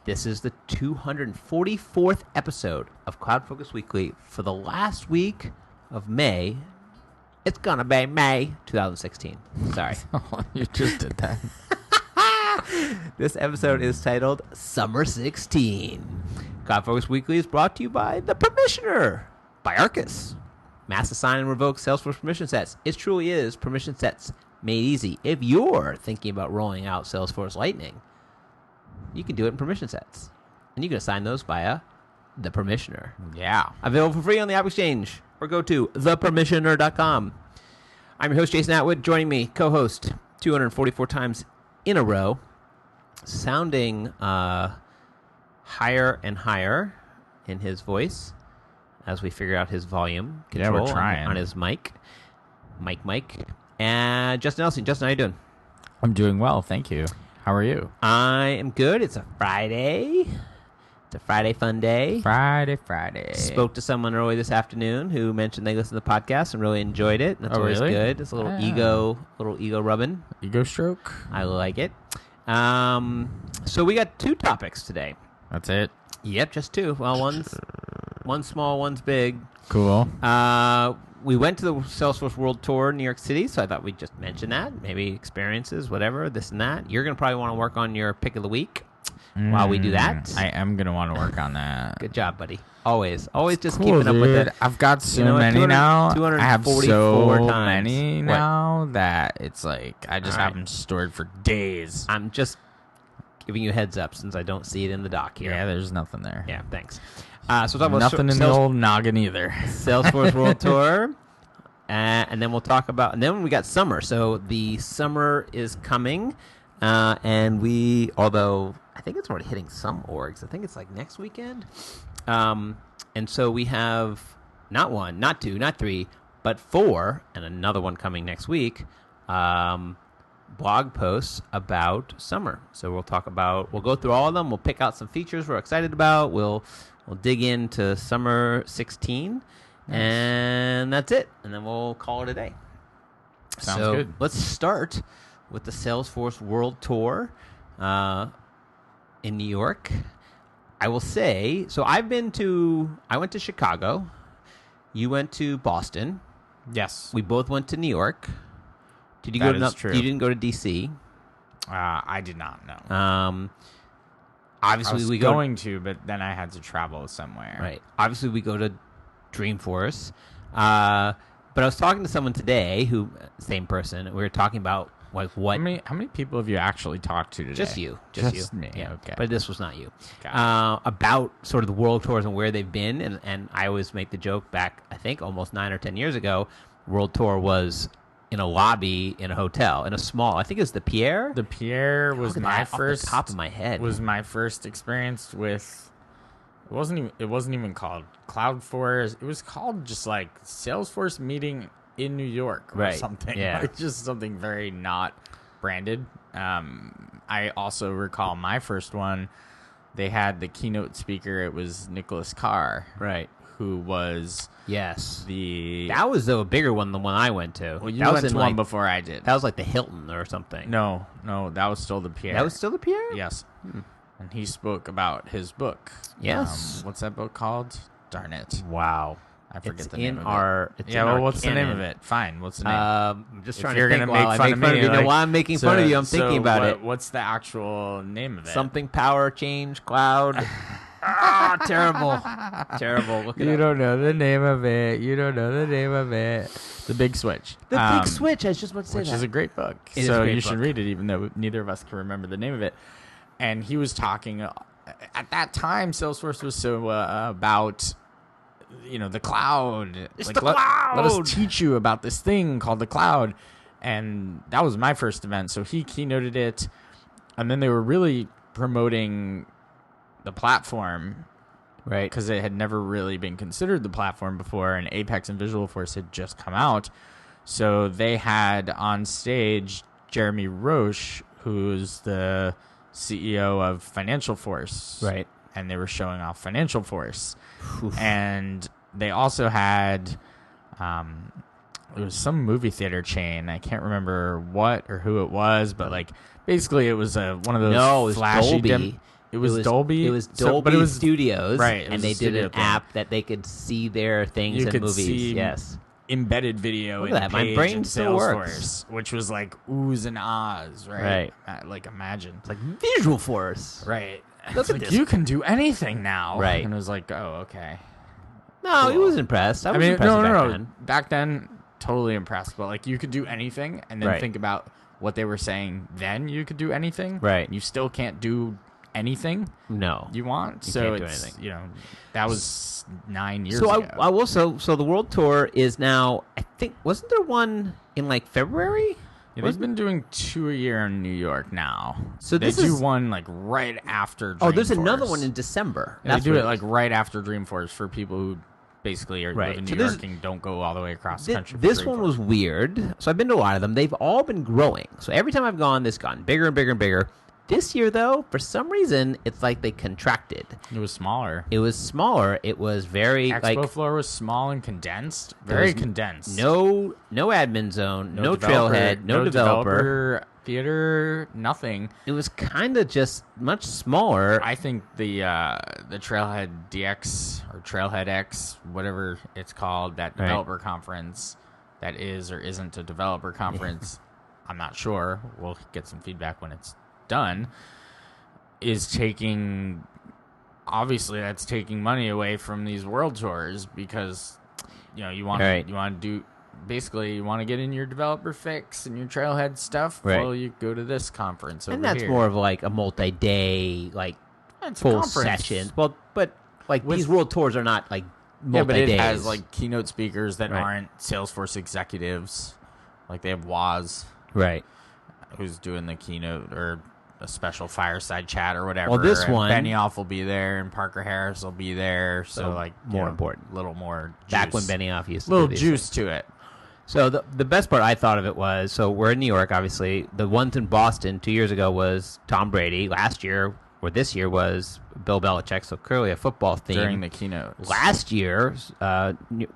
This is the 244th episode of CloudFocus Weekly for the last week of May. It's gonna be May 2016. Sorry. You just did that. This episode is titled Summer 16. CloudFocus Weekly is brought to you by The Permissioner by Arkus. Mass assign and revoke Salesforce permission sets. It truly is permission sets made easy. If you're thinking about rolling out Salesforce Lightning, you can do it in permission sets. And you can assign those via The Permissioner. Yeah. Available for free on the App Exchange. Or go to thepermissioner.com. I'm your host, Jason Atwood. Joining me, co-host, 244 times in a row, sounding higher and higher in his voice as we figure out his volume control we're trying. on his mic. Mike. And Justin Nelson. Justin, how you doing? I'm doing well, thank you. How are you? I am good. It's a Friday. It's a Friday fun day. Friday. Spoke to someone early this afternoon who mentioned they listened to the podcast and really enjoyed it. That's always really? good. It's a little ego rubbing. Ego stroke? I like it. So we got two topics today. That's it? Yep, just two. Well, one's small, one's big. Cool. We went to the Salesforce World Tour in New York City, so I thought we'd just mention that. Maybe experiences, whatever, this and that. You're going to probably want to work on your pick of the week while we do that. I am going to want to work on that. Good job, buddy. Always just cool, keeping up with it. I've got so many now. I have so many times. now that it's like I just have them stored for days. I'm just giving you a heads up since I don't see it in the doc here. Yeah, there's nothing there. Yeah, thanks. So we'll talk about nothing in the old noggin either. Salesforce World Tour. And then we'll talk about, and then we got summer. So the summer is coming, and although I think it's already hitting some orgs, I think it's like next weekend. And so we have not one, not two, not three, but four, and another one coming next week, blog posts about summer. So we'll go through all of them. We'll pick out some features we're excited about. We'll dig into summer 16. Nice. And that's it. And then we'll call it a day. Sounds good. Let's start with the Salesforce World Tour in New York. I will say, so I went to Chicago. You went to Boston. Yes. We both went to New York. Did you That is true. You didn't go to DC? I did not, no. Obviously, I was going to, but then I had to travel somewhere. Right. Obviously, we go to Dreamforce. But I was talking to someone today same person. We were talking about like what. How many people have you actually talked to today? Just you. Just me. Yeah. Okay. But this was not you. Gotcha. About sort of the world tours and where they've been. And I always make the joke back, I think almost 9 or 10 years ago, World Tour was in a lobby in a hotel, in a small, I think it was the Pierre. The Pierre was my first. Off the top of my head. Was my first experience with. It wasn't even called CloudForce. It was called just like Salesforce meeting in New York or something. Yeah. Like just something very not branded. I also recall my first one. They had the keynote speaker. It was Nicholas Carr, right? Who was that was a bigger one than the one I went to. Well, you went to one before I did. That was like the Hilton or something. No, that was still the Pierre. That was still the Pierre? Yes. And he spoke about his book. Yes. What's that book called? Darn it. Wow. I forget it's the name in of it. Well, what's the name of it? Fine. What's the name? I'm just trying to think while I make fun of you. While I'm making fun of you, I'm thinking about it. What's the actual name of it? Something power change cloud. Terrible. Look it up. Don't know the name of it. The Big Switch. The Big Switch. I was just about to say which is a great book. So you should read it, even though neither of us can remember the name of it. And he was talking. At that time, Salesforce was so about, the cloud. It's the cloud. Let us teach you about this thing called the cloud. And that was my first event. So he keynoted it. And then they were really promoting the platform. Right. Because it had never really been considered the platform before. And Apex and Visualforce had just come out. So they had on stage Jeremy Roche, who's the CEO of Financial Force. Right. And they were showing off Financial Force. And they also had, it was some movie theater chain. I can't remember what or who it was, but like basically it was one of those flashy. It was Dolby. It was Dolby but it was Studios, right, and they did an app that they could see their things you in could movies. see Yes, embedded video Look in at that. My Page brain and still works. Salesforce, which was like oohs and ahs, right? Like imagine, it's like Visual Force. right? Look It's at like this. you can do anything now, Right. And it was like, oh, okay. No, he Cool. was impressed. I was mean, impressed back no. then. Back then, totally impressed. But like, you could do anything, and then Right. think about what they were saying. Then you could do anything, Right. You still can't do anything No. you want. You So can't do it's anything. that was 9 years So ago. I will. So the World Tour is now. I think wasn't there one in like February? Yeah, they've been doing 2 a year in New York now. So they this do is- one like right after Dreamforce. Oh, there's another one in December. Yeah, they do it like right after Dreamforce for people who basically Right. live in So New this- York and don't go all the way across the country. for This one Dreamforce. was weird. So I've been to a lot of them. They've all been growing. So every time I've gone, this gotten bigger and bigger and bigger. This year, though, for some reason, it's like they contracted. It was smaller. It was smaller. It was very Expo floor was small and condensed. Very condensed. no admin zone, no developer- trailhead, no developer. Theater, nothing. It was kind of just much smaller. I think the Trailhead DX or Trailhead X, whatever it's called, that Right. developer conference that is or isn't a developer conference, I'm not sure. We'll get some feedback when it's done. Is taking, obviously that's taking money away from these world tours because you want Right. you want to do. Basically, you want to get in your developer fix and your Trailhead stuff. Right. Well, you go to this conference over and that's here. more of like a multi-day, like It's a full conference. session. Well, but like With- these world tours are not like Yeah, but multi-days. it has like keynote speakers that Right. aren't Salesforce executives. Like they have Woz, right. who's doing the keynote or a special fireside chat or whatever. Well, this and one- Benioff will be there and Parker Harris will be there. So like more important. little more juice. Back when Benioff used to little do these juice to it. So the best part I thought of it was, so we're in New York, obviously. The ones in Boston 2 years ago was Tom Brady. Last year, or this year, was Bill Belichick. So clearly a football theme. During the keynote. Last year's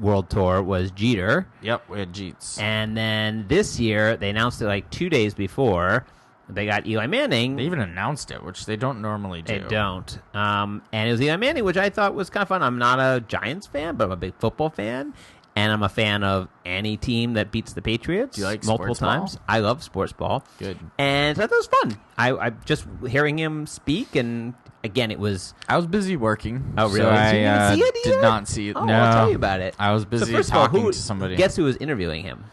World Tour was Jeter. Yep, we had Jeets. And then this year, they announced it like 2 days before. They got Eli Manning. They even announced it, which they don't normally do. They don't. And it was Eli Manning, which I thought was kind of fun. I'm not a Giants fan, but I'm a big football fan. And I'm a fan of any team that beats the Patriots Do you like multiple sports ball? times. I love sports ball. Good. And so I thought it was fun. I just hearing him speak, and again, it was... I was busy working. Oh, really? So So I you didn't see it did either? not see it. Oh, no. I'll tell you about it. I was So busy first of all, talking to somebody. Guess who was interviewing him?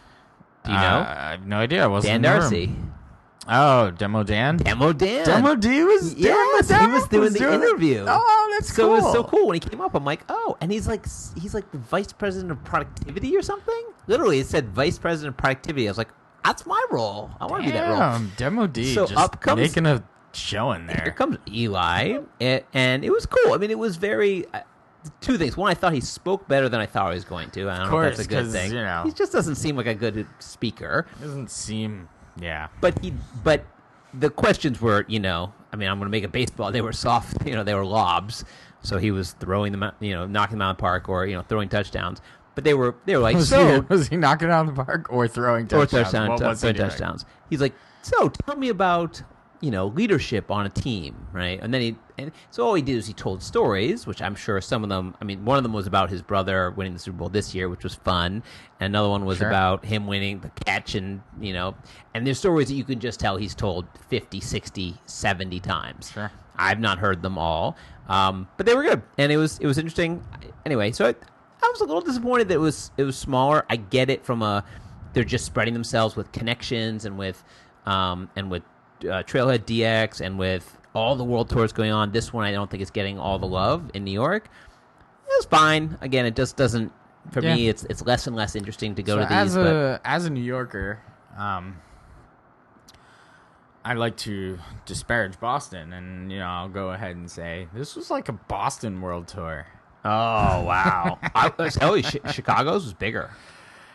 Do you know? I have no idea. I wasn't Dan in the room. Darcy. Oh, Demo Dan? Demo Dan. Demo D was doing Yes, the he demo? was doing the interview. Oh, that's So cool. it was so cool when he came up. I'm like, oh, and he's like the vice president of productivity or something. Literally, it said vice president of productivity. I was like, that's my role. I want to be that role. Damn, Demo D So just up comes- making a show in Here there. comes Eli, and it was cool. I mean, it was very. Two things. One, I thought he spoke better than I thought he was going to. I don't know if that's a good course, thing. 'cause, He just doesn't seem like a good speaker. Doesn't seem, yeah. But the questions were, I mean, I'm going to make a baseball. They were soft, they were lobs. So he was throwing them, out, knocking them out of the park or, throwing touchdowns. But they were like, Was he knocking out of the park or throwing touchdowns? What was he doing? touchdowns. He's like, so tell me about, leadership on a team, right? And then so all he did is he told stories, which I'm sure some of them, I mean, one of them was about his brother winning the Super Bowl this year, which was fun. And another one was Sure. about him winning the catch and there's stories that you can just tell he's told 50, 60, 70 times. Sure. I've not heard them all. But they were good. And it was interesting. Anyway, so I was a little disappointed that it was smaller. I get it they're just spreading themselves with connections and with Trailhead DX and with all the world tours going on. This one I don't think is getting all the love in New York. It was fine. Again, it just doesn't for me. It's less and less interesting to go to these. As a New Yorker, I like to disparage Boston, and I'll go ahead and say this was like a Boston World Tour. Oh wow! Chicago's was bigger,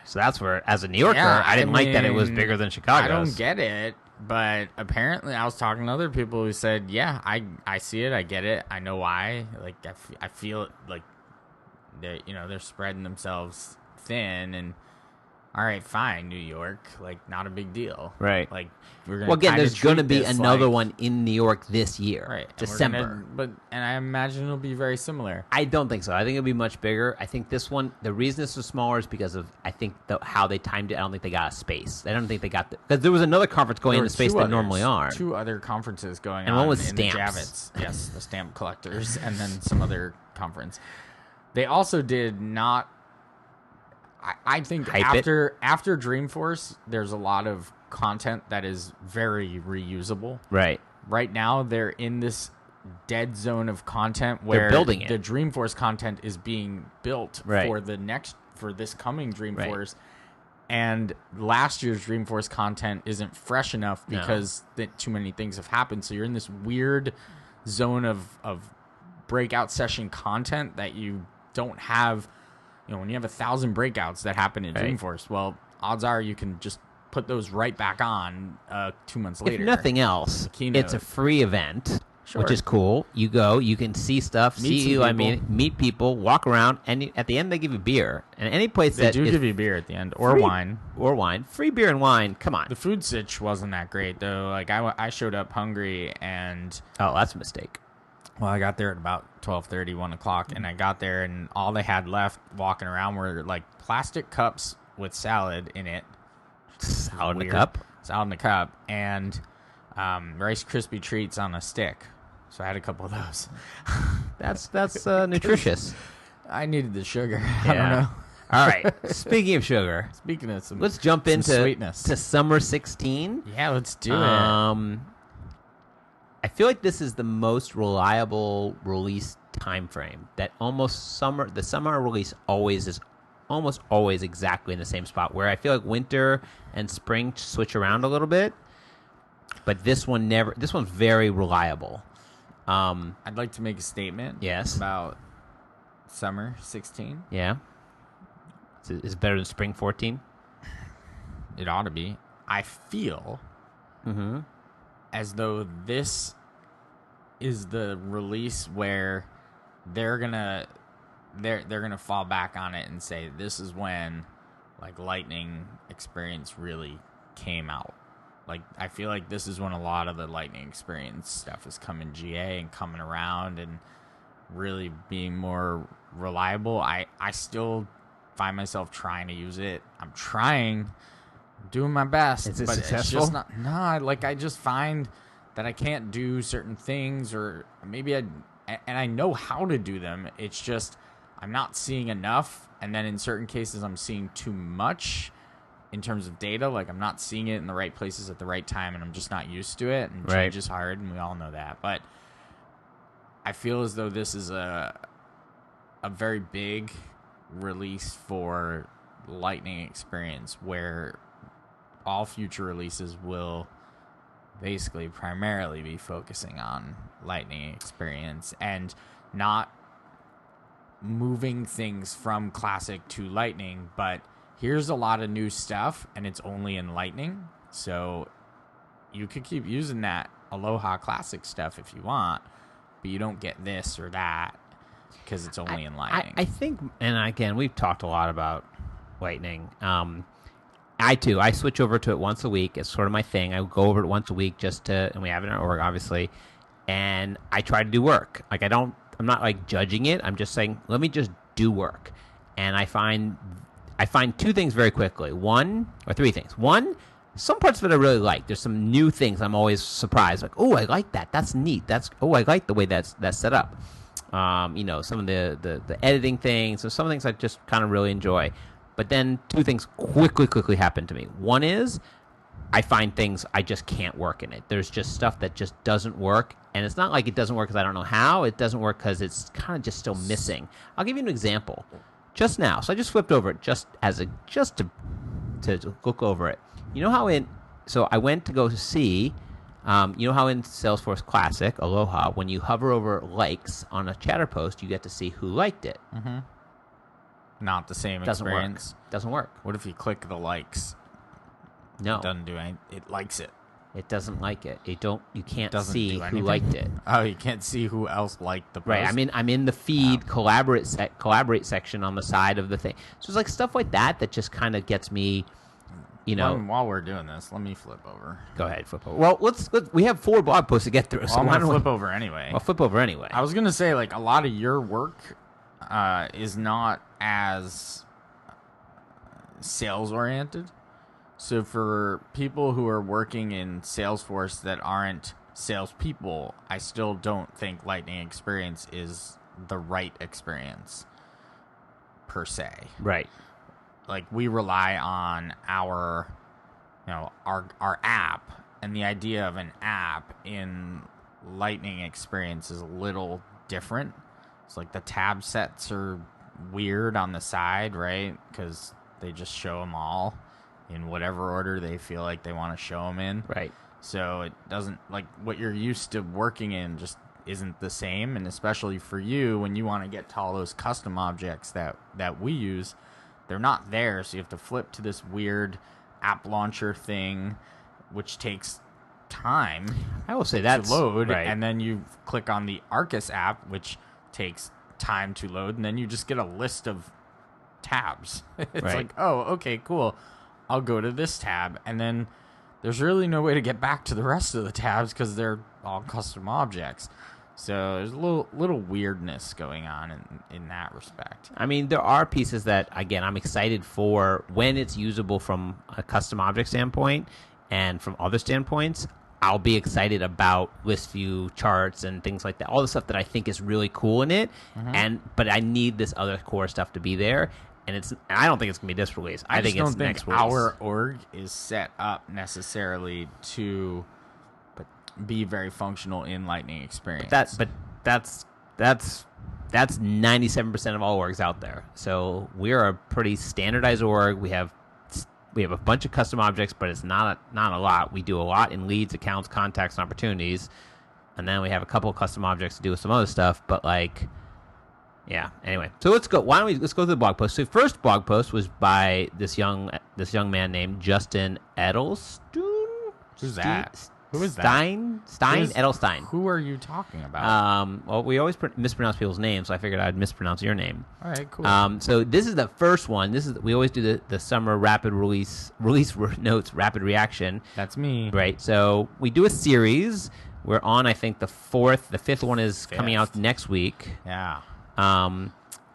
so that's where, as a New Yorker, Yeah, I didn't like that it was mean, bigger than Chicago's. I don't get it, but apparently I was talking to other people who said, "Yeah, I see it, I get it, I know why." Like I feel it, like they're spreading themselves thin, and all right, fine, New York, like not a big deal, Right. Like we're gonna Well, again, kinda there's going to treat be this another like- one in New York this year, right, and we're December. and I imagine it'll be very similar. I don't think so. I think it'll be much bigger. I think this one, the reason this was smaller is because of, I think, how they timed it. I don't think they got a space. I don't think they got because there was another conference going There into were space two they others, normally are. 2 other conferences going And on one was in the stamps. Javits. Yes, the stamp collectors, and then some other conference. They also did not. I think Hype it. after Dreamforce, there's a lot of content that is very reusable. Right. Right now, they're in this dead zone of content where building it. the Dreamforce content is being built Right. for this coming Dreamforce. And last year's Dreamforce content isn't fresh enough because too many things have happened. So you're in this weird zone of breakout session content that you don't have. You know, when you have 1,000 breakouts that happen in Right. Dreamforce, well, odds are you can just put those right back on 2 months If later. nothing else, Keynote. it's a free event, Sure. which is cool. You go, you can see stuff, meet people, walk around, and at the end they give you beer. And any place They that do is give you beer at the end, or free- wine. or wine, free beer and wine. Come on. The food sitch wasn't that great, though. Like, I showed up hungry, and Oh, that's a mistake. well, I got there at about 12:30, 1 o'clock, and I got there, and all they had left walking around were, like, plastic cups with salad in it. Salad in a Weird. cup. Salad in a cup, and Rice Krispie treats on a stick. So I had a couple of those. That's nutritious. I needed the sugar. I don't know. All right. Speaking of sugar, Speaking of some, let's jump some into sweetness. to Summer 16. Yeah, let's do it. I feel like this is the most reliable release time frame. That the summer release is almost always exactly in the same spot. Where I feel like winter and spring switch around a little bit, but this one never. This one's very reliable. I'd like to make a statement. Yes. About summer 16. Yeah. Is it better than spring 14? It ought to be. I feel as though this is the release where they're gonna fall back on it and say this is when like Lightning experience really came out. Like I feel like this is when a lot of the Lightning experience stuff is coming GA and coming around and really being more reliable. I still find myself trying to use it. I'm trying, doing my best. Is it but successful? It's just not. No, I just find that I can't do certain things, or maybe and I know how to do them. It's just I'm not seeing enough, and then in certain cases I'm seeing too much in terms of data. Like I'm not seeing it in the right places at the right time, and I'm just not used to it. And change is hard, and we all know that. But I feel as though this is a very big release for Lightning experience, where all future releases will basically primarily be focusing on Lightning experience and not moving things from Classic to Lightning, but here's a lot of new stuff and it's only in Lightning, so you could keep using that Aloha Classic stuff if you want, but you don't get this or that because it's only in Lightning. I think, and again, we've talked a lot about Lightning. I switch over to it once a week. It's sort of my thing. I go over it once a week and we have it in our org, obviously, and I try to do work. Like I'm not like judging it. I'm just saying, let me just do work. And I find two things very quickly. Three things. One, some parts of it I really like. There's some new things I'm always surprised. Like, oh, I like that. That's neat. I like the way that's set up. Some of the editing things. So some things I just kind of really enjoy. But then two things quickly happen to me. One is I find things I just can't work in it. There's just stuff that just doesn't work. And it's not like it doesn't work because I don't know how. It doesn't work because it's kind of just still missing. I'll give you an example. Just now. So I just flipped over it just to look over it. You know how so I went to go see, you know how in Salesforce Classic, Aloha, when you hover over likes on a chatter post, you get to see who liked it. Mm-hmm. Not the same experience. Doesn't work. What if you click the likes? No. It doesn't do anything. It likes it. It doesn't like it. You can't Doesn't see do who anything? liked it. Oh, you can't see who else liked the post. Right. I'm in the feed collaborate section on the side of the thing. So it's like stuff like that just kind of gets me, While we're doing this, let me flip over. Go ahead, flip over. Well, let's we have 4 blog posts to get through. So I'm why gonna don't flip over anyway. Well, flip over anyway. I was gonna say, like, a lot of your work is not as sales oriented. So for people who are working in Salesforce that aren't salespeople, I still don't think Lightning Experience is the right experience per se. Right. Like, we rely on our app, and the idea of an app in Lightning Experience is a little different. It's like the tab sets are weird on the side, right? Because they just show them all in whatever order they feel like they want to show them in. Right. So it doesn't, like, what you're used to working in just isn't the same. And especially for you, when you want to get to all those custom objects that we use, they're not there. So you have to flip to this weird app launcher thing, which takes time. I will say that's to load, right. And then you click on the Arkus app, which takes time to load, and then you just get a list of tabs. It's Right. like, oh, okay, cool. I'll go to this tab, and then there's really no way to get back to the rest of the tabs because they're all custom objects. So there's a little weirdness going on in that respect. I mean, there are pieces that, again, I'm excited for when it's usable from a custom object standpoint, and from other standpoints, I'll be excited about list view charts and things like that. All the stuff that I think is really cool in it, but I need this other core stuff to be there. And I don't think it's gonna be this release. I think it's next release. Our org is set up necessarily to be very functional in Lightning Experience. But that's 97% of all orgs out there. So we're a pretty standardized org. We have a bunch of custom objects, but it's not a lot. We do a lot in leads, accounts, contacts, and opportunities, and then we have a couple of custom objects to do with some other stuff. But yeah. Anyway, so let's go. Let's go through the blog post. So the first blog post was by this young man named Justin Edelstein. Who's that? Who is that? Edelstein. Who are you talking about? Well, we always mispronounce people's names, so I figured I'd mispronounce your name. All right, cool. So this is the first one. We always do the summer rapid release notes, rapid reaction. That's me. Right. So we do a series. We're on, I think, the 4th. The 5th one is coming out next week. Yeah.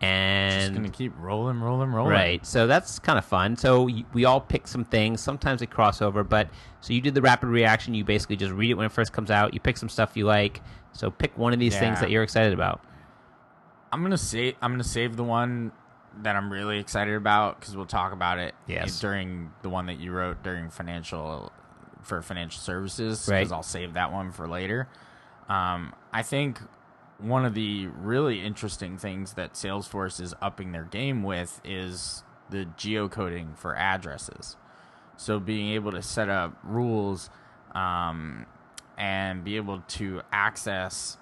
And just gonna keep rolling. Right. So that's kind of fun. So we all pick some things. Sometimes they cross over, but so you did the rapid reaction. You basically just read it when it first comes out. You pick some stuff you like. So pick one of these things that you're excited about. I'm gonna save the one that I'm really excited about because we'll talk about it during the one that you wrote during financial services. Right. Because I'll save that one for later. I think one of the really interesting things that Salesforce is upping their game with is the geocoding for addresses. So being able to set up rules and be able to access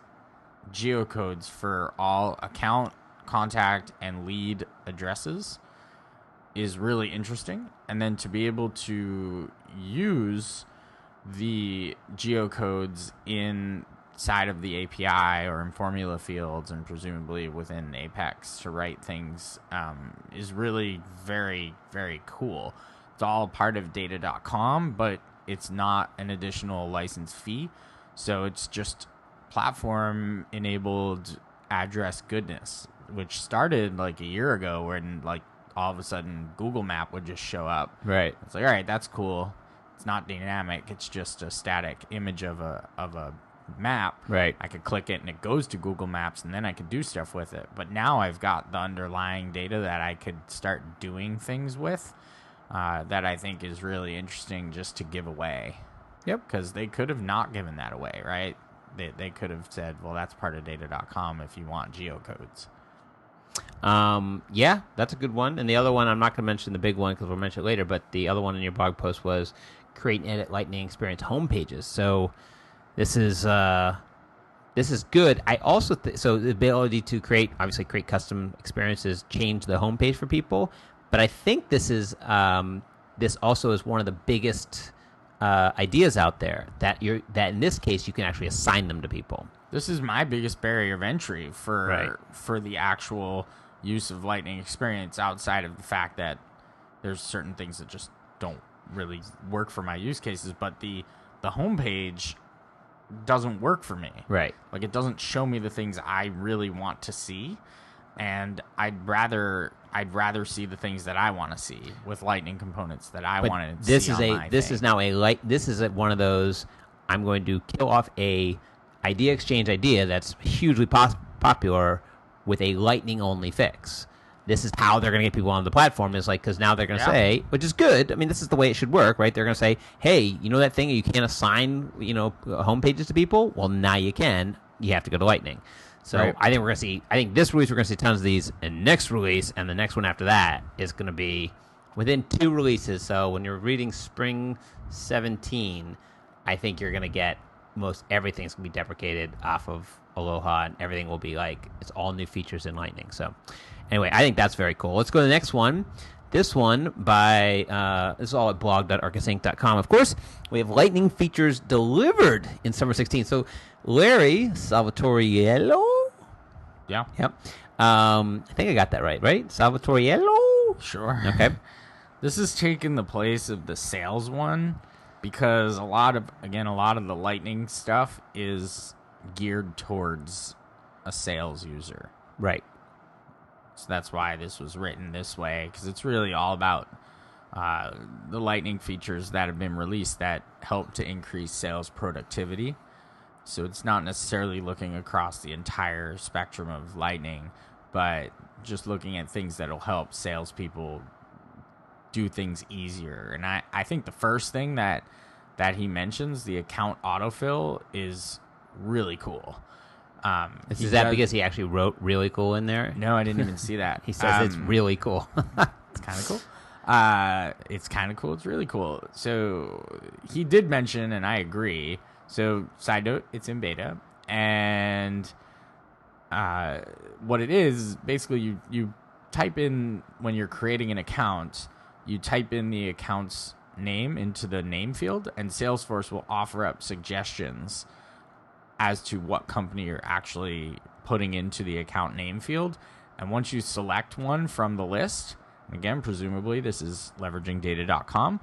geocodes for all account, contact, and lead addresses is really interesting. And then to be able to use the geocodes inside of the API or in formula fields and presumably within Apex to write things is really very, very cool. It's all part of data.com, but it's not an additional license fee. So it's just platform-enabled address goodness, which started like a year ago when like all of a sudden Google Map would just show up. Right. It's like, all right, that's cool. It's not dynamic. It's just a static image of a map. Right. I could click it and it goes to Google Maps and then I could do stuff with it. But now I've got the underlying data that I could start doing things with that I think is really interesting just to give away. Yep. Because they could have not given that away, right? They could have said, well, that's part of data.com if you want geocodes. Yeah, that's a good one. And the other one, I'm not going to mention the big one because we'll mention it later, but the other one in your blog post was create and edit Lightning Experience homepages. So this is good. I also so the ability to create custom experiences, change the homepage for people. But I think this also is one of the biggest ideas out there that in this case you can actually assign them to people. This is my biggest barrier of entry Right. for the actual use of Lightning experience, outside of the fact that there's certain things that just don't really work for my use cases. But the homepage doesn't work for me. Right. Like, it doesn't show me the things I really want to see, and I'd rather see the things that I want to see with Lightning components that I want to see on my thing. This is one of those, I'm going to kill off a idea exchange idea that's hugely popular with a Lightning only fix. This is how they're going to get people on the platform, is like, because now they're going to say, which is good. I mean, this is the way it should work, right? They're going to say, hey, you know that thing you can't assign, homepages to people? Well, now you can. You have to go to Lightning. So Right. I think we're going to see, this release we're going to see tons of these, and next release and the next one after that is going to be within 2 releases. So when you're reading Spring 17, I think you're going to get most everything's going to be deprecated off of Aloha, and everything will be like, it's all new features in Lightning. So anyway, I think that's very cool. Let's go to the next one. This one this is all at blog.arkusinc.com. Of course, we have Lightning features delivered in Summer 16. So Larry Salvatoriello? Yeah. Yep. I think I got that right? Salvatoriello? Sure. Okay. This has taken the place of the sales one, because a lot of the Lightning stuff is geared towards a sales user. Right. So that's why this was written this way, because it's really all about the Lightning features that have been released that help to increase sales productivity. So it's not necessarily looking across the entire spectrum of Lightning, but just looking at things that will help salespeople do things easier. And I think the first thing that he mentions, the account autofill, is really cool. Is that because he actually wrote really cool in there? No, I didn't even see that. He says it's really cool. It's kind of cool. It's kind of cool. It's really cool. So he did mention, and I agree. So side note, it's in beta, and what it is, basically you type in, when you're creating an account, you type in the account's name into the name field, and Salesforce will offer up suggestions as to what company you're actually putting into the account name field. And once you select one from the list, again, presumably this is leveraging data.com,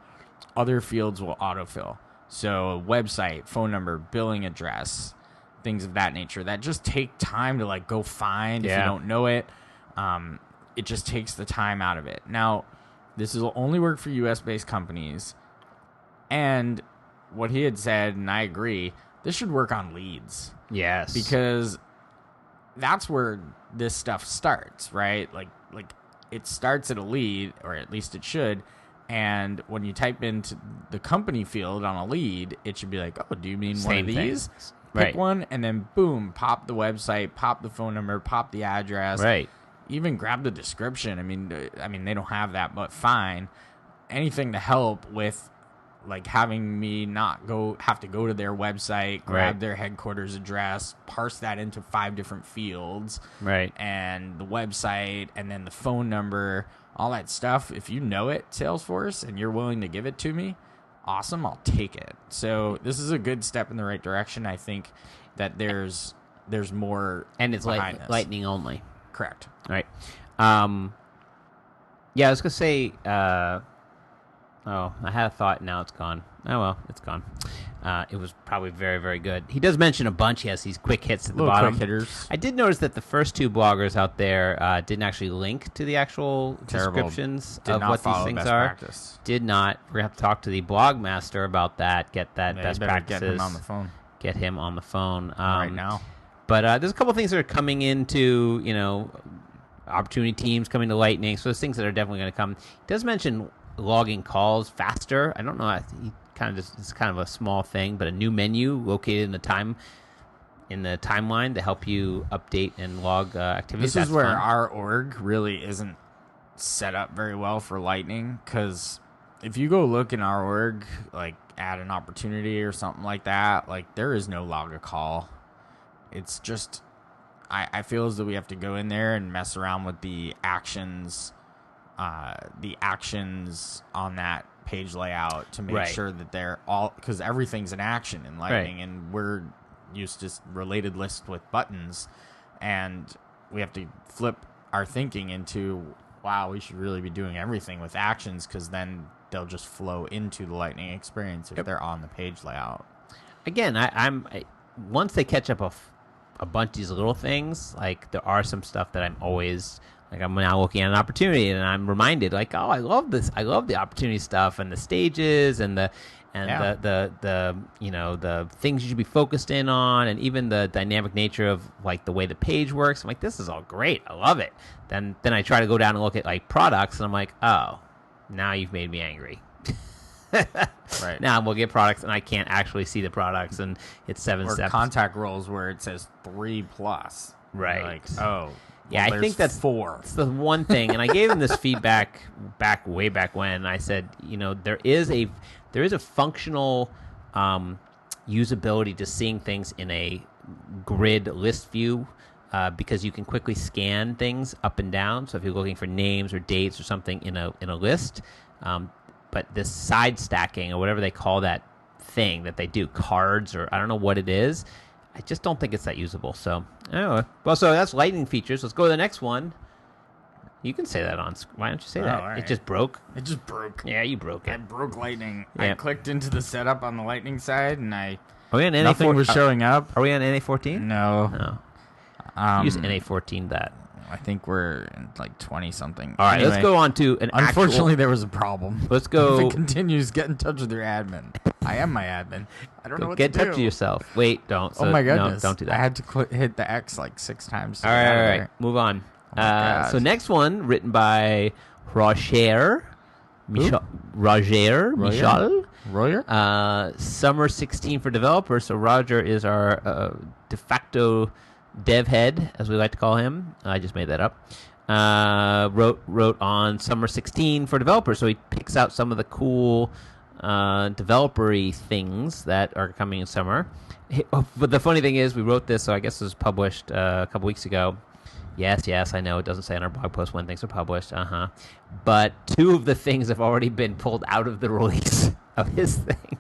other fields will autofill. So website, phone number, billing address, things of that nature that just take time to go find if you don't know it. It just takes the time out of it. Now, this will only work for US-based companies. And what he had said, and I agree, this should work on leads. Yes. Because that's where this stuff starts, right? Like it starts at a lead, or at least it should. And when you type into the company field on a lead, it should be like, oh, do you mean one of these? Pick one, and then boom, pop the website, pop the phone number, pop the address. Right. Even grab the description. I mean, they don't have that, but fine. Anything to help with having me not have to go to their website, grab their headquarters address, parse that into 5 different fields, right, and the website, and then the phone number, all that stuff. If you know it, Salesforce, and you're willing to give it to me, awesome, I'll take it. So this is a good step in the right direction. I think that there's more, and it's behind this. Lightning only. Correct. All right. Yeah, I was gonna say. I had a thought. Now it's gone. Oh well, it's gone. It was probably very, very good. He does mention a bunch. He has these quick hits at the bottom. Quick hitters. I did notice that the first 2 bloggers out there didn't actually link to the actual descriptions of what these things are. Practice. Did not. We're gonna have to talk to the blog master about that. Get that best practices. Get him on the phone. Get him on the phone right now. But there's a couple things that are coming into, opportunity teams coming to Lightning. So there's things that are definitely going to come. He does mention logging calls faster. I don't know. He it's kind of a small thing, but a new menu located in the timeline to help you update and log activities. This is where our org really isn't set up very well for Lightning, because if you go look in our org, add an opportunity or something like that, there is no log a call. It's just, I feel as though we have to go in there and mess around with the actions on that page layout to make Right. sure that they're all, because everything's an action in Lightning, and we're used to related lists with buttons, and we have to flip our thinking into, wow, we should really be doing everything with actions, because then they'll just flow into the Lightning experience if they're on the page layout. Again, once they catch up a bunch of these little things, like there are some stuff that I'm always like, I'm now looking at an opportunity and I'm reminded, like, oh, I love this. I love the opportunity stuff and the stages and the things you should be focused in on, and even the dynamic nature of like the way the page works. I'm like, this is all great. I love it. Then I try to go down and look at like products, and I'm like, oh, now you've made me angry. Right. Now we'll get products, and I can't actually see the products, and it's 7 or steps. contact roles where it says 3+. Right. Like, oh, yeah, well, I think that's 4. It's the one thing, and I gave him this feedback way back when. I said, there is a functional usability to seeing things in a grid list view, because you can quickly scan things up and down. So if you're looking for names or dates or something in a list, but this side stacking or whatever they call that thing that they do, cards, or I don't know what it is, I just don't think it's that usable. So anyway, well, so that's Lightning features. Let's go to the next one. You can say that on. Why don't you say that? Right. It just broke. It just broke. Yeah, you broke I it. broke Lightning. Yeah. I clicked into the setup on the Lightning side, and Are we on nothing was showing up. Are we on NA14? No. No. Use NA14 that. I think we're in like 20-something. All right, Anyway, let's go on to an unfortunately, there was a problem. Let's go. If it continues, get in touch with your admin. I am my admin. I don't know what Get to in do. touch with yourself. Wait, don't. Oh my goodness. No, don't do that. I had to hit the X like 6 times. To All get out of right. there. Move on. Oh my God. So next one, written by Roger Michel. Royer? Summer 16 for developers. So Roger is our de facto dev head, as we like to call him. I just made that up. Wrote on Summer 16 for developers. So he picks out some of the cool developer-y things that are coming in summer. But the funny thing is, we wrote this, so I guess it was published a couple weeks ago. Yes, I know it doesn't say on our blog post when things are published. But 2 of the things have already been pulled out of the release of his thing.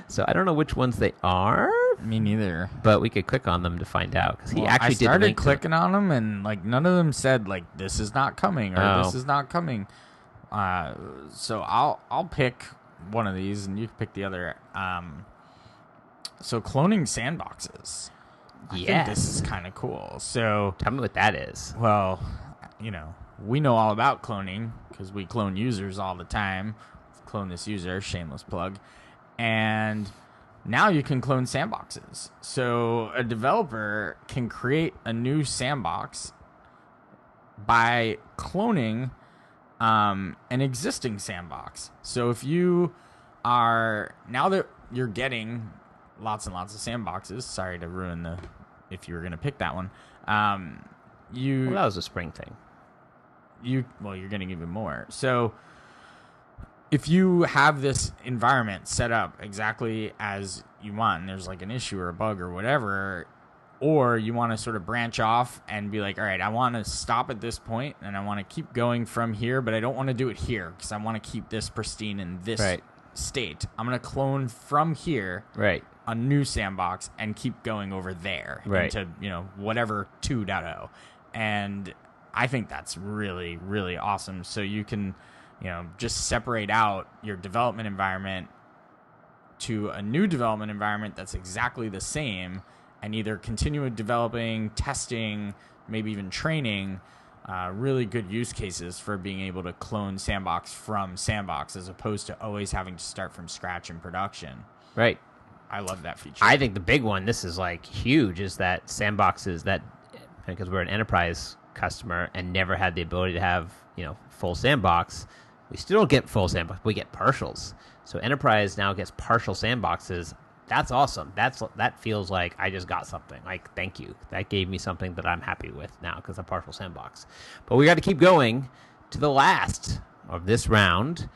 So I don't know which ones they are. Me neither. But we could click on them to find out, because he actually I started did link clicking on them, and like none of them said like this is not coming or this is not coming. So I'll pick one of these, and you can pick the other. So cloning sandboxes. I think this is kind of cool. So tell me what that is. Well, we know all about cloning because we clone users all the time. Clone this user, shameless plug, and now you can clone sandboxes. So a developer can create a new sandbox by cloning an existing sandbox. So if you are, now that you're getting lots and lots of sandboxes, sorry to ruin if you were going to pick that one, Well, that was a spring thing. You're getting even more. So if you have this environment set up exactly as you want, and there's like an issue or a bug or whatever, or you want to sort of branch off and be like, all right, I want to stop at this point and I want to keep going from here, but I don't want to do it here because I want to keep this pristine in this state. I'm going to clone from here a new sandbox and keep going over there into, whatever 2.0. And I think that's really, really awesome. So you can, just separate out your development environment to a new development environment that's exactly the same, and either continue developing, testing, maybe even training. Really good use cases for being able to clone sandbox from sandbox, as opposed to always having to start from scratch in production. Right. I love that feature. I think the big one, this is like huge, is that sandboxes, that because we're an enterprise customer and never had the ability to have full sandbox, we still don't get full sandbox. We get partials. So enterprise now gets partial sandboxes. That's awesome. That feels like I just got something. Like, thank you. That gave me something that I'm happy with now, because a partial sandbox. But we got to keep going to the last of this round,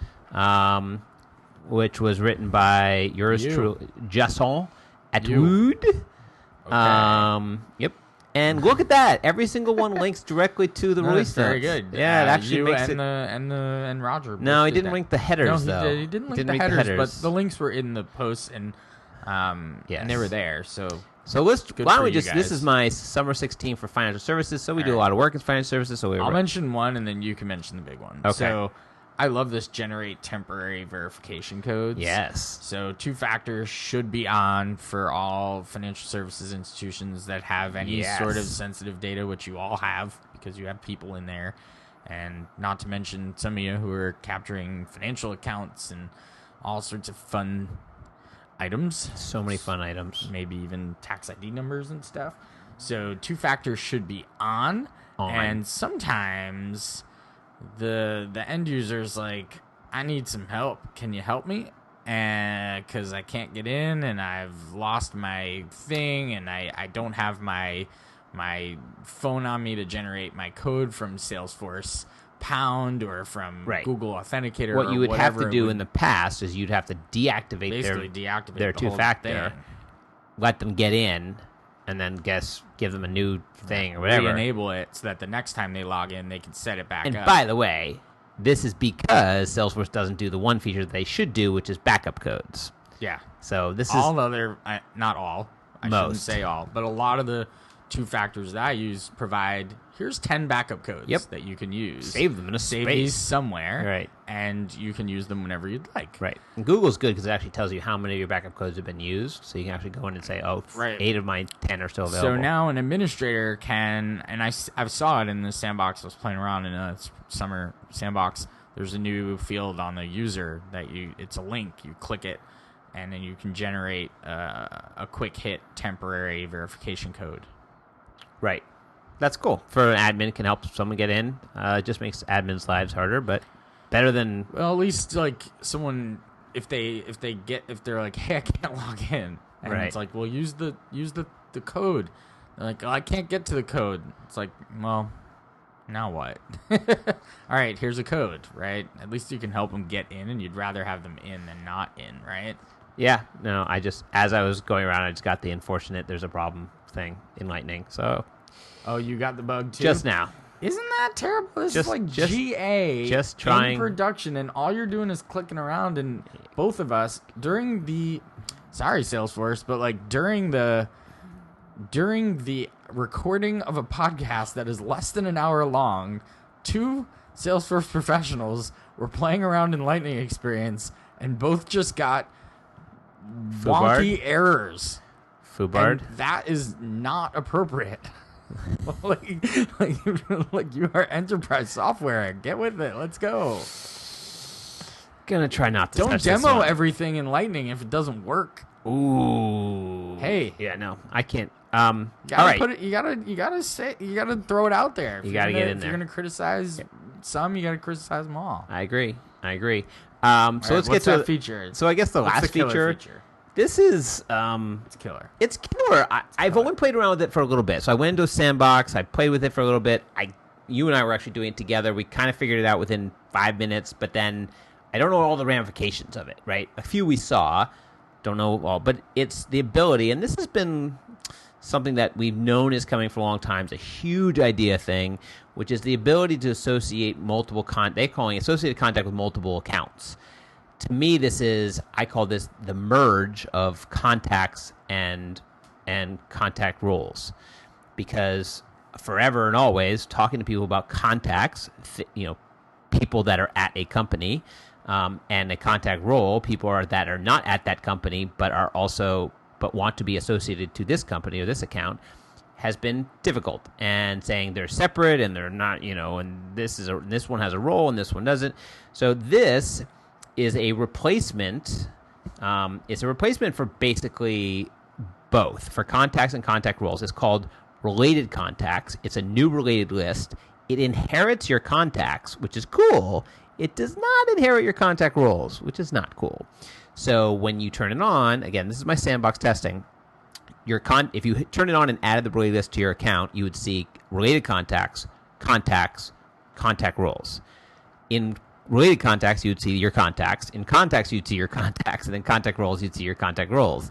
which was written by yours truly, Jason Atwood. Okay. Yep. And look at that! Every single one links directly to the release notes. Very good. Yeah, it actually makes it. And Roger. No, he didn't link the headers though. He didn't link the headers, but the links were in the posts and they were there. So why don't we just? This is my summer 16 for financial services. So we do a lot of work in financial services. So I'll mention one, and then you can mention the big one. Okay. So I love this generate temporary verification codes. Yes. So 2-factor should be on for all financial services institutions that have any sort of sensitive data, which you all have because you have people in there. And not to mention some of you who are capturing financial accounts and all sorts of fun items. So many fun items. Maybe even tax ID numbers and stuff. So 2-factor should be on. And sometimes the end user's like, I need some help. Can you help me? And because I can't get in and I've lost my thing and I don't have my phone on me to generate my code from Salesforce Pound or from Google Authenticator. What you would have to do in the past is you'd have to deactivate their 2-factor, let them get in, and then give them a new thing or whatever. Re-enable it so that the next time they log in, they can set it back up. And by the way, this is because Salesforce doesn't do the one feature that they should do, which is backup codes. Yeah. So this all is... other... not all. I shouldn't say all. But a lot of the 2-factors that I use provide... Here's 10 backup codes that you can use. Save them in a space. Save these somewhere. Right. And you can use them whenever you'd like. Right. And Google's good because it actually tells you how many of your backup codes have been used. So you can actually go in and say, 8 of my 10 are still available. So now an administrator can, and I saw it in the sandbox. I was playing around in a summer sandbox. There's a new field on the user that it's a link. You click it, and then you can generate a quick hit temporary verification code. Right. That's cool. For an admin, can help someone get in. It just makes admins' lives harder, but better than... Well, at least like someone, if they're like, hey, I can't log in, and it's like, well, use the code. They're like, oh, I can't get to the code. It's like, well, now what? All right, here's a code, right? At least you can help them get in, and you'd rather have them in than not in, right? Yeah. No, as I was going around, I just got the unfortunate there's a problem thing in Lightning, so... Oh, you got the bug too? Just now. Isn't that terrible? This is like GA just trying in production, and all you're doing is clicking around. And both of us during the Salesforce, but like during the recording of a podcast that is less than an hour long, 2 Salesforce professionals were playing around in Lightning Experience, and both just got wonky errors. Fubard. And that is not appropriate. like you are enterprise software. Get with it. Let's go. Gonna try not to. Don't demo everything in Lightning if it doesn't work. Ooh. Hey. Yeah. No, I can't. All right. You gotta throw it out there. You gotta get in there. If you're gonna criticize some, you gotta criticize them all. I agree. So let's get to that feature. So I guess the last feature. This is it's killer. It's killer. I've only played around with it for a little bit. So I went into a sandbox. I played with it for a little bit. You and I were actually doing it together. We kind of figured it out within 5 minutes, but then I don't know all the ramifications of it, right? A few we saw, don't know all, but it's the ability, and this has been something that we've known is coming for a long time. It's a huge idea thing, which is the ability to associate multiple they're calling associated contact with multiple accounts. To me, I call this the merge of contacts and contact roles, because forever and always talking to people about contacts, people that are at a company, and a contact role, people that are not at that company but want to be associated to this company or this account, has been difficult. And saying they're separate and they're not, and this one has a role and this one doesn't. So this is a replacement. It's a replacement for basically both, for contacts and contact roles. It's called related contacts. It's a new related list. It inherits your contacts, which is cool. It does not inherit your contact roles, which is not cool. So when you turn it on, again, this is my sandbox testing. If you turn it on and added the related list to your account, you would see related contacts, contact roles. In related contacts, you'd see your contacts. In contacts, you'd see your contacts. And in contact roles, you'd see your contact roles.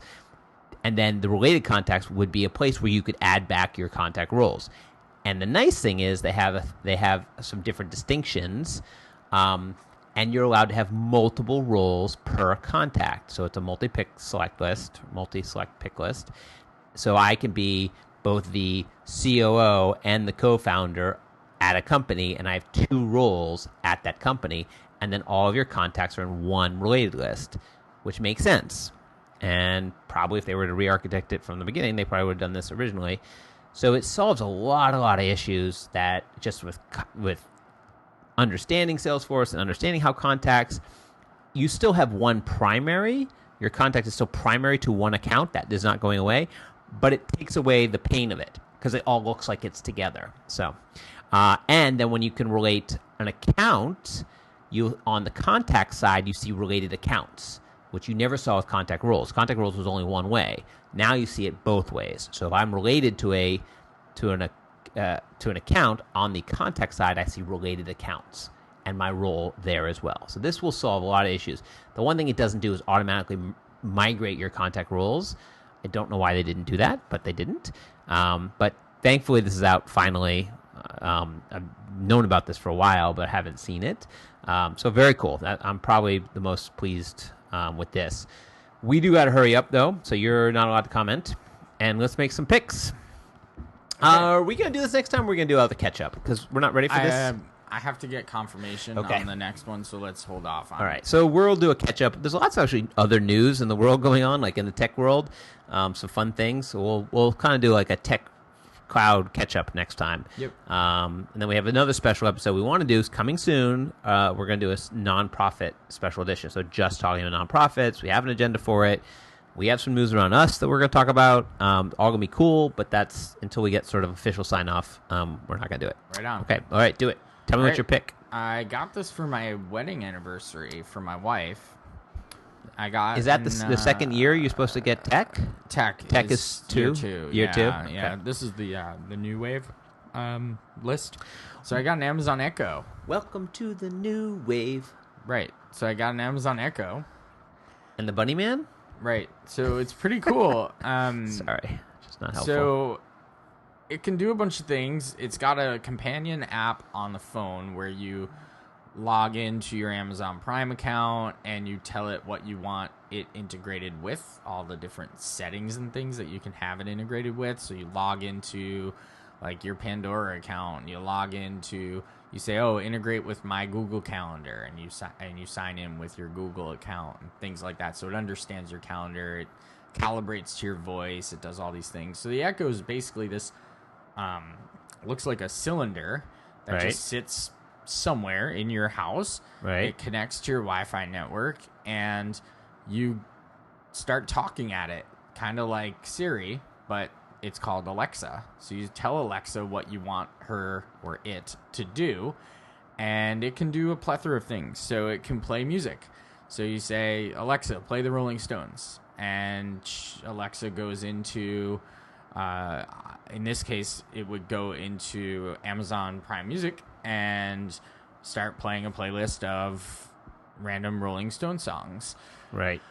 And then the related contacts would be a place where you could add back your contact roles. And the nice thing is they have some different distinctions, and you're allowed to have multiple roles per contact. So it's a multi-select pick list. So I can be both the COO and the co-founder at a company, and I have 2 roles at that company, and then all of your contacts are in one related list, which makes sense. And probably if they were to re-architect it from the beginning, they probably would have done this originally. So it solves a lot of issues that just with understanding Salesforce and understanding how contacts, you still have one primary. Your contact is still primary to one account. That is not going away, but it takes away the pain of it because it all looks like it's together. So, and then when you can relate an account, you on the contact side, you see related accounts, which you never saw with contact roles. Contact roles was only one way. Now you see it both ways. So if I'm related to an account on the contact side, I see related accounts and my role there as well. So this will solve a lot of issues. The one thing it doesn't do is automatically migrate your contact roles. I don't know why they didn't do that, but they didn't. But thankfully, this is out finally. I've known about this for a while, but haven't seen it. So very cool. I'm probably the most pleased with this. We do got to hurry up, though, so you're not allowed to comment. And let's make some picks. Okay. Are we going to do this next time, or are we going to do all the catch-up? Because we're not ready for this. I have to get confirmation on the next one, so let's hold off on it. All right, so we'll do a catch-up. There's lots of actually other news in the world going on, like in the tech world, some fun things. So we'll kind of do like a tech cloud catch-up next time. Yep. And then we have another special episode we want to do is coming soon. We're going to do a nonprofit special edition, so just talking to nonprofits. We have an agenda for it. We have some news around us that we're going to talk about. All going to be cool, but that's until we get sort of official sign-off. We're not going to do it. Right on. Okay. All right, do it. Tell me what's your pick. I got this for my wedding anniversary for my wife. Is that the second year you're supposed to get tech? Tech is 2? Year 2? Yeah. Okay. This is the new wave list. So I got an Amazon Echo. Welcome to the new wave. Right. So I got an Amazon Echo. And the Bunny Man? Right. So it's pretty cool. Sorry. Just not helpful. So it can do a bunch of things. It's got a companion app on the phone where you log into your Amazon Prime account and you tell it what you want it integrated with, all the different settings and things that you can have it integrated with. So you log into like your Pandora account, you log into, you say, oh, integrate with my Google Calendar, and you sign in with your Google account and things like that. So it understands your calendar, it calibrates to your voice, it does all these things. So the Echo is basically this, looks like a cylinder that just sits somewhere in your house. Right. It connects to your Wi-Fi network, and you start talking at it, kind of like Siri, but it's called Alexa. So you tell Alexa what you want her or it to do, and it can do a plethora of things. So it can play music. So you say, Alexa, play the Rolling Stones, and Alexa goes into, in this case, it would go into Amazon Prime Music and start playing a playlist of random Rolling Stone songs. Right.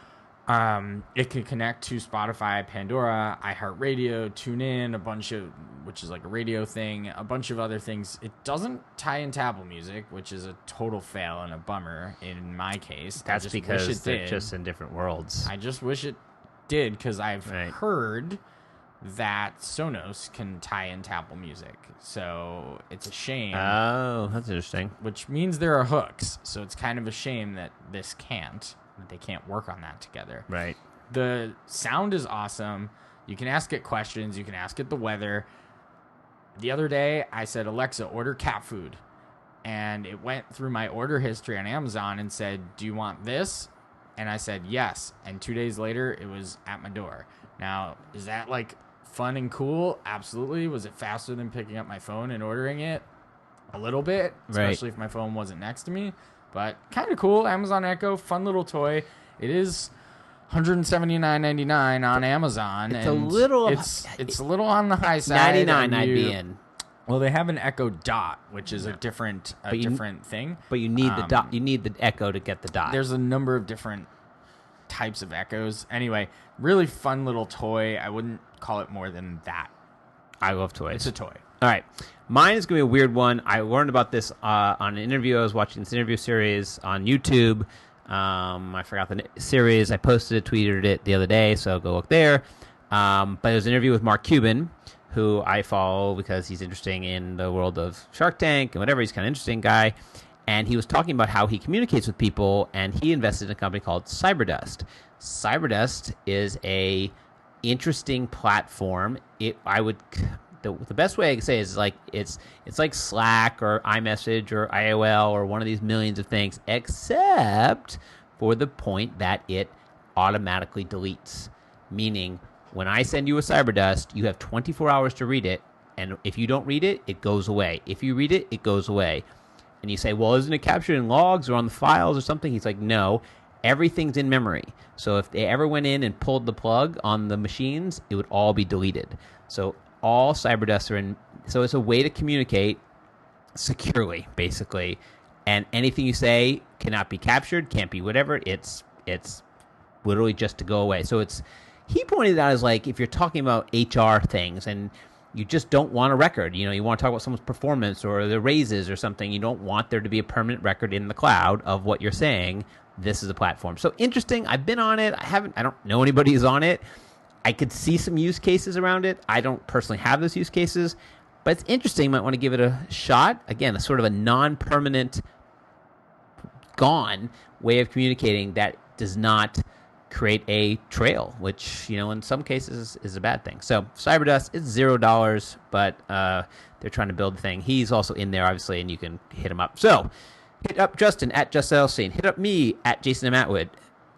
It can connect to Spotify, Pandora, iHeartRadio, TuneIn, a bunch of, which is like a radio thing, a bunch of other things. It doesn't tie into Apple Music, which is a total fail and a bummer in my case. That's because they're just in different worlds. I just wish it did, because I've heard that Sonos can tie into Apple Music. So it's a shame. Oh, that's interesting. Which means there are hooks. So it's kind of a shame that this can't. They can't work on that together. Right. The sound is awesome. You can ask it questions. You can ask it the weather. The other day, I said, Alexa, order cat food. And it went through my order history on Amazon and said, do you want this? And I said, yes. And 2 days later, it was at my door. Now, is that like fun and cool? Absolutely. Was it faster than picking up my phone and ordering it? A little bit, especially if my phone wasn't next to me. But kind of cool. Amazon Echo, fun little toy. It is $179.99 on Amazon. It's a little. It's a little on the high side. $99 I'd be in. Well, they have an Echo Dot, which is a different thing. But you need the Dot. You need the Echo to get the Dot. There's a number of different types of echoes. Anyway, really fun little toy. I wouldn't call it more than that. I love toys. It's a toy. All right. Mine is going to be a weird one. I learned about this on an interview. I was watching this interview series on YouTube. I forgot the series. I posted it, tweeted it the other day, so go look there. But it was an interview with Mark Cuban, who I follow because he's interesting in the world of Shark Tank and whatever. He's kind of interesting guy. And he was talking about how he communicates with people, and he invested in a company called Cyberdust. Cyberdust is a interesting platform. The best way I can say is like it's like Slack or iMessage or IOL or one of these millions of things, except for the point that it automatically deletes. Meaning, when I send you a Cyberdust, you have 24 hours to read it, and if you don't read it, it goes away. If you read it, it goes away. And you say, well, isn't it captured in logs or on the files or something? He's like, no, everything's in memory. So if they ever went in and pulled the plug on the machines, it would all be deleted. So all Cyberdusts are in. So it's a way to communicate securely, basically. And anything you say cannot be captured, can't be whatever. It's literally just to go away. So he pointed out as like, if you're talking about HR things and you just don't want a record, you want to talk about someone's performance or the raises or something, you don't want there to be a permanent record in the cloud of what you're saying. This is a platform. So interesting. I've been on it. I don't know anybody who's on it. I could see some use cases around it. I don't personally have those use cases, but it's interesting. You might want to give it a shot. Again, a sort of a non-permanent, gone way of communicating that does not create a trail, which, in some cases is a bad thing. So Cyberdust is $0, but they're trying to build the thing. He's also in there, obviously, and you can hit him up. So hit up Justin at Just Elstein. Hit up me at Jason M. Atwood.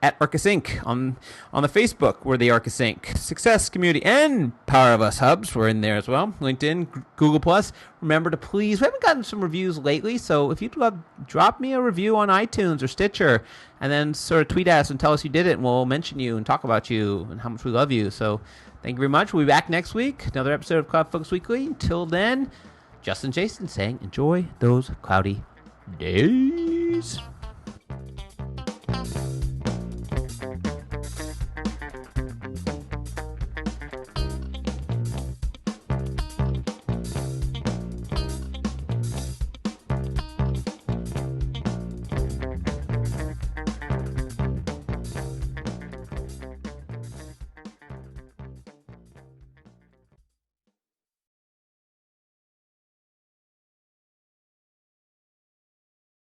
At Arkus Inc. on the Facebook, we're the Arkus Inc. Success Community and Power of Us Hubs. We're in there as well. LinkedIn, Google Plus. Remember to please, we haven't gotten some reviews lately, so if you'd love, drop me a review on iTunes or Stitcher, and then sort of tweet at us and tell us you did it, and we'll mention you and talk about you and how much we love you. So thank you very much. We'll be back next week. Another episode of CloudFocus Weekly. Until then, Justin Jason saying enjoy those cloudy days.